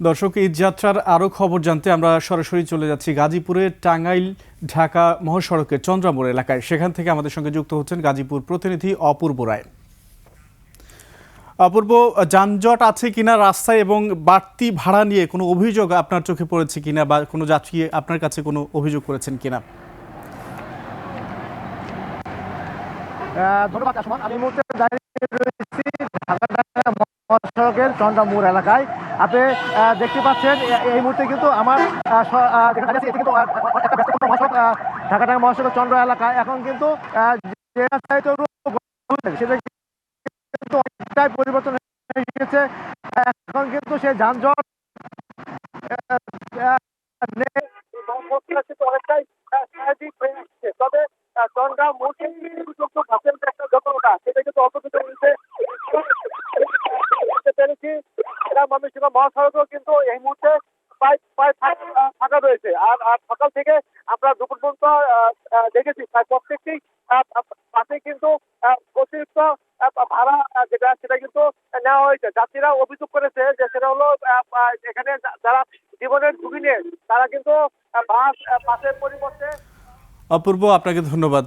দর্শক, ঈদ যাত্রার আরও খবর জানতে আমরা সরাসরি চলে যাচ্ছি গাজীপুরের টাঙ্গাইল ঢাকা মহাসড়কের চন্দ্রামোড় এলাকায়। সেখান থেকে আমাদের সঙ্গে যুক্ত হচ্ছেন গাজীপুর প্রতিনিধি অপূর্ব রায়। অপূর্ব, যানজট আছে কিনা রাস্তায় এবং বাড়তি ভাড়া নিয়ে কোনো অভিযোগ আপনার চোখে পড়েছে কিনা বা কোনো যাত্রী আপনার কাছে কোনো অভিযোগ করেছেন কিনা? ধন্যবাদ আসমান। আমি এই মুহূর্তে দাঁড়িয়ে রয়েছি ঢাকা মহাসড়কের চন্দ্রামোড় এলাকায়। আপনি দেখতে পাচ্ছেন এই মুহূর্তে কিন্তু আমার কিন্তু একটা ব্যস্ততম মহাসড়ক, ঢাকা মহাসড়ক চন্দ্র এলাকায়। এখন কিন্তু যে রাস্তায় তো সেটা কিন্তু অনেকটাই পরিবর্তন হয়ে গেছে। এখন কিন্তু সে যানজট অনেকটাই স্বাভাবিক হয়ে আসছে। তবে চন্দ্রা মোটেই বাসের একটা যতটা সেটা কিন্তু অপকৃত হয়েছে পেরেছি। ময়মনসিংহ মহাসড়কও কিন্তু এই মুহূর্তে প্রায় প্রায় ফাঁকা রয়েছে। আর সকাল থেকে আমরা দুপুর পর্যন্ত দেখেছি প্রায় প্রত্যেকটি বাসে কিন্তু অতিরিক্ত ভাড়া যেটা সেটা কিন্তু নেওয়া হয়েছে। যাত্রীরা অভিযোগ করেছে যে সেটা হলো এখানে যারা জীবনের ঝুঁকি নিয়ে তারা কিন্তু বাসের পরিবর্তে। অপূর্ব, আপনাকে ধন্যবাদ।